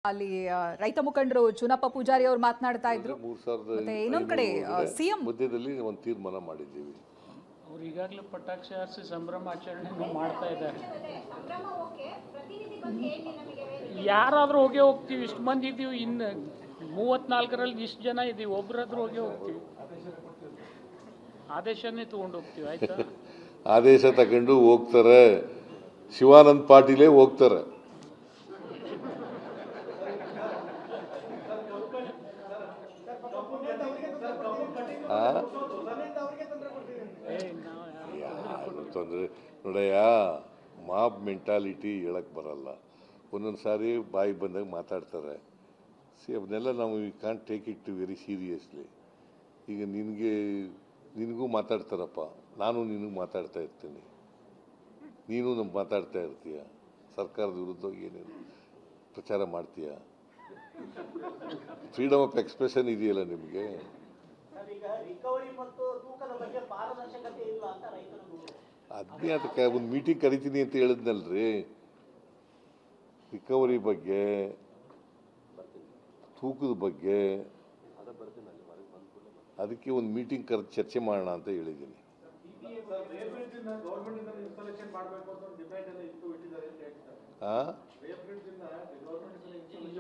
ಅಲ್ಲಿ ರೈತ ಮುಖಂಡರು ಚುನಪ್ಪ ಪೂಜಾರಿ ಅವರು ಮಾತನಾಡ್ತಾ ಇದ್ರು. ಮತ್ತೆ ಇನ್ನೊಂದು ಕಡೆ ಸಿಎಂ ಮಧ್ಯದಲ್ಲಿ ಒಂದು ತೀರ್ಮಾನ ಮಾಡಿದ್ದೀವಿ. ಅವರು ಈಗಾಗಲೇ ಪಟಾಕ್ಷಿ ಹಾರಿಸಿ ಸಂಭ್ರಮಾಚರಣೆ ಮಾಡ್ತಾ ಇದ್ದಾರೆ. ಯಾರಾದರೂ ಹೋಗೇ ಹೋಗ್ತೀವಿ, ಇಷ್ಟು ಮಂದಿ ಇದ್ದೀವಿ, ಇನ್ನು 34ರಲ್ಲಿ ಇಷ್ಟು ಜನ ಇದ್ದೀವಿ, ಒಬ್ಬರಾದ್ರೂ ಹೋಗೇ ಹೋಗ್ತೀವಿ. ಆದೇಶನೇ ತಗೊಂಡು ಹೋಗ್ತೀವಿ. ಆಯ್ತಾ? ಆದೇಶ ತಗೊಂಡು ಹೋಗ್ತಾರೆ. ಶಿವಾನಂದ ಪಾಟೀಲೇ ಹೋಗ್ತಾರೆ. ತೊಂದರೆ ನೋಡಯ್ಯ, ಮಾಬ್ ಮೆಂಟಾಲಿಟಿ ಹೇಳಕ್ಕೆ ಬರಲ್ಲ. ಒಂದೊಂದು ಸಾರಿ ಬಾಯಿ ಬಂದಾಗ ಮಾತಾಡ್ತಾರೆ. ಅವನ್ನೆಲ್ಲ ನಾವು we can't take it very seriously. ಈಗ ನಿನಗೂ ಮಾತಾಡ್ತಾರಪ್ಪ, ನಾನು ನಿನಗೂ ಮಾತಾಡ್ತಾ ಇರ್ತೀನಿ, ನೀನು ನಮ್ಗೆ ಮಾತಾಡ್ತಾ ಇರ್ತೀಯ. ಸರ್ಕಾರದ ವಿರುದ್ಧ ಏನೇನು ಪ್ರಚಾರ ಮಾಡ್ತೀಯ? ಫ್ರೀಡಮ್ ಆಫ್ ಎಕ್ಸ್ಪ್ರೆಷನ್ ಇದೆಯಲ್ಲ ನಿಮಗೆ. ಅದನ್ನೇ ಅದಕ್ಕೆ ಒಂದು ಮೀಟಿಂಗ್ ಕರಿತೀನಿ ಅಂತ ಹೇಳಿದ್ನಲ್ರಿ, ರಿಕವರಿ ಬಗ್ಗೆ, ತೂಕದ ಬಗ್ಗೆ. ಅದಕ್ಕೆ ಒಂದು ಮೀಟಿಂಗ್ ಕರೆದು ಚರ್ಚೆ ಮಾಡೋಣ ಅಂತ ಹೇಳಿದ್ದೀನಿ.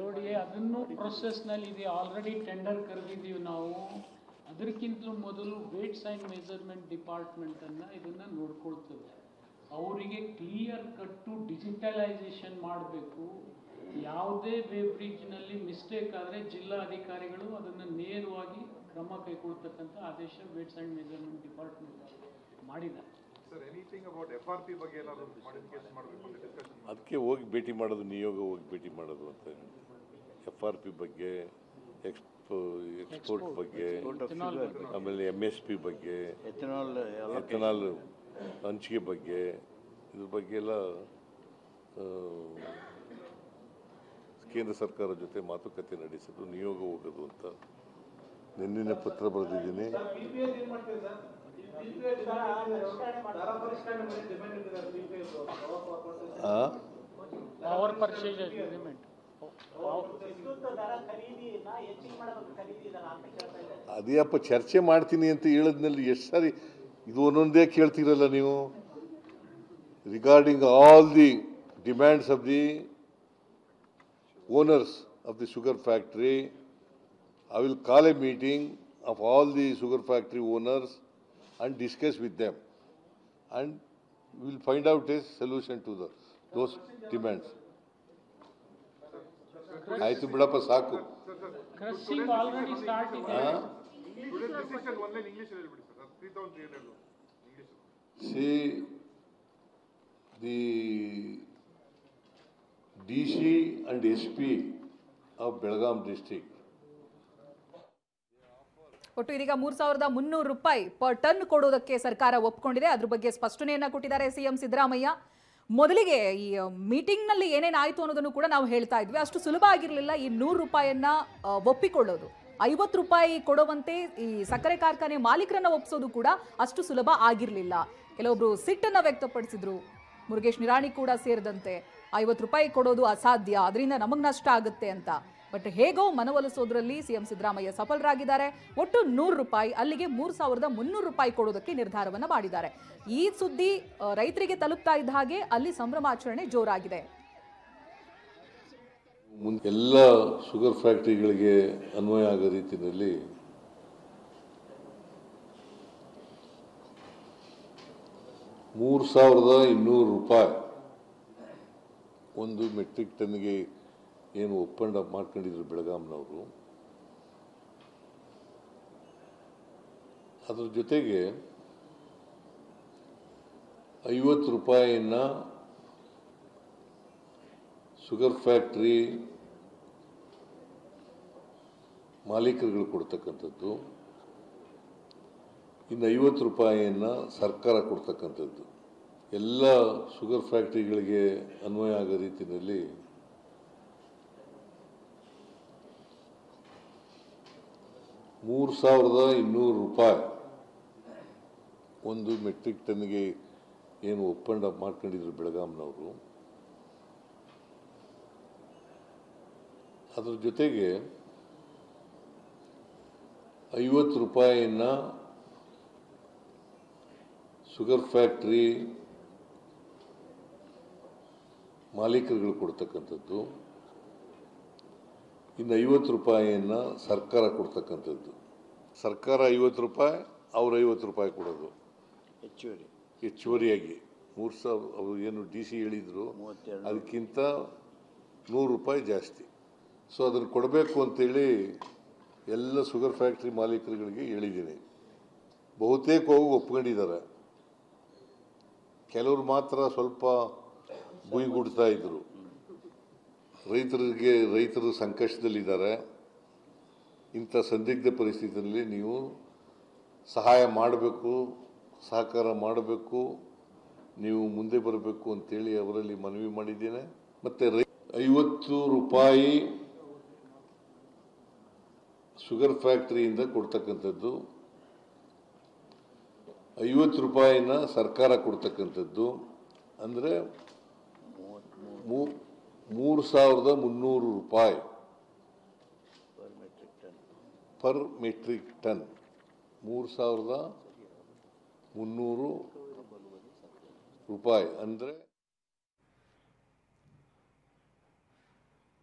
ನೋಡಿ, ಅದನ್ನು ಪ್ರೊಸೆಸ್ನಲ್ಲಿ ಇದೆ. ಆಲ್ರೆಡಿ ಟೆಂಡರ್ ಕರೆದಿದ್ದೀವಿ ನಾವು. ಅದಕ್ಕಿಂತಲೂ ಮೊದಲು ವೇಟ್ಸ್ ಆ್ಯಂಡ್ ಮೆಜರ್ಮೆಂಟ್ ಡಿಪಾರ್ಟ್ಮೆಂಟನ್ನು ಇದನ್ನು ನೋಡ್ಕೊಳ್ತದೆ. ಅವರಿಗೆ ಕ್ಲಿಯರ್ ಕಟ್ಟು ಡಿಜಿಟಲೈಸೇಷನ್ ಮಾಡಬೇಕು. ಯಾವುದೇ ವೇಬ್ರಿಡ್ಜ್ನಲ್ಲಿ ಮಿಸ್ಟೇಕ್ ಆದರೆ ಜಿಲ್ಲಾಧಿಕಾರಿಗಳು ಅದನ್ನು ನೇರವಾಗಿ ಕ್ರಮ ಕೈಗೊಳ್ತಕ್ಕಂಥ ಆದೇಶ ವೇಟ್ಸ್ ಆ್ಯಂಡ್ ಮೆಜರ್ಮೆಂಟ್ ಡಿಪಾರ್ಟ್ಮೆಂಟ್ ಮಾಡಿದ್ದಾರೆ. ಅದಕ್ಕೆ ಹೋಗಿ ಭೇಟಿ ಮಾಡೋದು, ನಿಯೋಗ ಹೋಗಿ ಭೇಟಿ ಮಾಡೋದು ಅಂತ. FRP ಬಗ್ಗೆ, ಎಕ್ಸ್ಪೋರ್ಟ್ ಬಗ್ಗೆ, ಆಮೇಲೆ MSP ಬಗ್ಗೆ, ಎಥನಾಲ್ ಹಂಚಿಕೆ ಬಗ್ಗೆ, ಇದ್ರ ಬಗ್ಗೆ ಎಲ್ಲ ಕೇಂದ್ರ ಸರ್ಕಾರದ ಜೊತೆ ಮಾತುಕತೆ ನಡೆಸೋದು, ನಿಯೋಗ ಹೋಗೋದು ಅಂತ ನಿನ್ನೆ ಪತ್ರ ಬರೆದಿದ್ದೀನಿ. ಅದೇಪ್ಪ ಚರ್ಚೆ ಮಾಡ್ತೀನಿ ಅಂತ ಹೇಳಿದ್ನಲ್ಲಿ ಎಷ್ಟು ಸಾರಿ ಇದು ಒಂದೊಂದೇ ಕೇಳ್ತೀರಲ್ಲ ನೀವು. Regarding all the demands of the owners of the sugar factory, I will call a meeting of all the sugar factory owners and discuss with them, and we will find out a solution to those demands. ಆಯ್ತು ಬಿಡಪ್ಪ, ಸಾಕು. Crushing already start ಇದೆ. See, the DC and SP of Belgaum district, ಒಟ್ಟು ಇದೀಗ 3,300 ರೂಪಾಯಿ per ton ಕೊಡೋದಕ್ಕೆ ಸರ್ಕಾರ ಒಪ್ಕೊಂಡಿದೆ. ಅದ್ರ ಬಗ್ಗೆ ಸ್ಪಷ್ಟನೆಯನ್ನ ಕೊಟ್ಟಿದ್ದಾರೆ ಸಿಎಂ ಸಿದ್ದರಾಮಯ್ಯ. ಮೊದಲಿಗೆ ಈ ಮೀಟಿಂಗ್ನಲ್ಲಿ ಏನೇನಾಯಿತು ಅನ್ನೋದನ್ನು ಕೂಡ ನಾವು ಹೇಳ್ತಾ ಇದ್ವಿ. ಅಷ್ಟು ಸುಲಭ ಆಗಿರಲಿಲ್ಲ ಈ 100 ರೂಪಾಯಿಯನ್ನ ಒಪ್ಪಿಕೊಳ್ಳೋದು. 50 ರೂಪಾಯಿ ಕೊಡುವಂತೆ ಈ ಸಕ್ಕರೆ ಕಾರ್ಖಾನೆ ಮಾಲೀಕರನ್ನ ಒಪ್ಪಿಸೋದು ಕೂಡ ಅಷ್ಟು ಸುಲಭ ಆಗಿರಲಿಲ್ಲ. ಕೆಲವೊಬ್ರು ಸಿಟ್ಟನ್ನ ವ್ಯಕ್ತಪಡಿಸಿದ್ರು, ಮುರುಗೇಶ್ ನಿರಾಣಿ ಕೂಡ ಸೇರಿದಂತೆ. 50 ರೂಪಾಯಿ ಕೊಡೋದು ಅಸಾಧ್ಯ, ಅದರಿಂದ ನಮಗೆ ನಷ್ಟ ಆಗುತ್ತೆ ಅಂತ. ಬಟ್ ಹೇಗೋ ಮನವೊಲಿಸೋದ್ರಲ್ಲಿ ಸಿಎಂ ಸಿದ್ದರಾಮಯ್ಯ ಸಫಲರಾಗಿದ್ದಾರೆ. ಒಟ್ಟು 100 ರೂಪಾಯಿ, ಅಲ್ಲಿಗೆ 3,300 ರೂಪಾಯಿ ಕೊಡೋದಕ್ಕೆ ನಿರ್ಧಾರವನ್ನ ಮಾಡಿದ್ದಾರೆ. ಈ ಸುದ್ದಿ ರೈತರಿಗೆ ತಲುಪ್ತಾ ಇದ್ದ ಹಾಗೆ ಅಲ್ಲಿ ಸಂಭ್ರಮಾಚರಣೆ ಜೋರಾಗಿದೆ. ಎಲ್ಲ ಶುಗರ್ ಫ್ಯಾಕ್ಟರಿಗಳಿಗೆ ಅನ್ವಯ ಆಗೋ ರೀತಿಯಲ್ಲಿ ₹3,200 ಒಂದು ಮೆಟ್ರಿಕ್ ಟನ್ಗೆ ಏನು ಒಪ್ಪಂದ ಮಾಡ್ಕೊಂಡಿದ್ರು ಬೆಳಗಾಂನವರು. ಅದ್ರ ಜೊತೆಗೆ 50 ರೂಪಾಯಿಯನ್ನ ಶುಗರ್ ಫ್ಯಾಕ್ಟ್ರಿ ಮಾಲೀಕರುಗಳು ಕೊಡ್ತಕ್ಕಂಥದ್ದು, ಇನ್ನು 50 ರೂಪಾಯಿಯನ್ನ ಸರ್ಕಾರ ಕೊಡ್ತಕ್ಕಂಥದ್ದು. ಎಲ್ಲ ಶುಗರ್ ಫ್ಯಾಕ್ಟರಿಗಳಿಗೆ ಅನ್ವಯ ಆಗೋ ರೀತಿಯಲ್ಲಿ ₹3,200 ಒಂದು ಮೆಟ್ರಿಕ್ ಟನ್ಗೆ ಏನು ಒಪ್ಪಂದ ಮಾಡ್ಕೊಂಡಿದ್ರು ಬೆಳಗಾಂನವರು. ಅದ್ರ ಜೊತೆಗೆ 50 ರೂಪಾಯಿಯನ್ನ ಶುಗರ್ ಫ್ಯಾಕ್ಟ್ರಿ ಮಾಲೀಕರುಗಳು ಕೊಡ್ತಕ್ಕಂಥದ್ದು, ಇನ್ನು 50 ರೂಪಾಯಿಯನ್ನ ಸರ್ಕಾರ ಕೊಡ್ತಕ್ಕಂಥದ್ದು. ಸರ್ಕಾರ 50 ರೂಪಾಯಿ, ಅವ್ರು 50 ರೂಪಾಯಿ ಕೊಡೋದು ಹೆಚ್ಚುವರಿಯಾಗಿ. 3,000 ಅವರು ಏನು DC ಹೇಳಿದ್ರು ಅದಕ್ಕಿಂತ 100 ರೂಪಾಯಿ ಜಾಸ್ತಿ. ಸೊ ಅದನ್ನು ಕೊಡಬೇಕು ಅಂತೇಳಿ ಎಲ್ಲ ಶುಗರ್ ಫ್ಯಾಕ್ಟ್ರಿ ಮಾಲೀಕರುಗಳಿಗೆ ಹೇಳಿದ್ದೀನಿ. ಬಹುತೇಕ ಹೋಗಿ ಒಪ್ಕೊಂಡಿದ್ದಾರೆ. ಕೆಲವರು ಮಾತ್ರ ಸ್ವಲ್ಪ ಗುಯ್ಗುಡ್ತಾ ಇದ್ರು. ರೈತರು ಸಂಕಷ್ಟದಲ್ಲಿದ್ದಾರೆ. ಇಂಥ ಸಂದಿಗ್ಧ ಪರಿಸ್ಥಿತಿಯಲ್ಲಿ ನೀವು ಸಹಾಯ ಮಾಡಬೇಕು, ಸಹಕಾರ ಮಾಡಬೇಕು, ನೀವು ಮುಂದೆ ಬರಬೇಕು ಅಂತೇಳಿ ಅವರಲ್ಲಿ ಮನವಿ ಮಾಡಿದ್ದೇನೆ. ಮತ್ತು 50 ರೂಪಾಯಿ ಶುಗರ್ ಫ್ಯಾಕ್ಟ್ರಿಯಿಂದ ಕೊಡ್ತಕ್ಕಂಥದ್ದು, 50 ರೂಪಾಯಿನ ಸರ್ಕಾರ ಕೊಡ್ತಕ್ಕಂಥದ್ದು, ಅಂದರೆ 3,300 ರೂಪಾಯಿ ಪರ್ ಮೆಟ್ರಿಕ್ ಟನ್. 3,300 ರೂಪಾಯಿ ಅಂದರೆ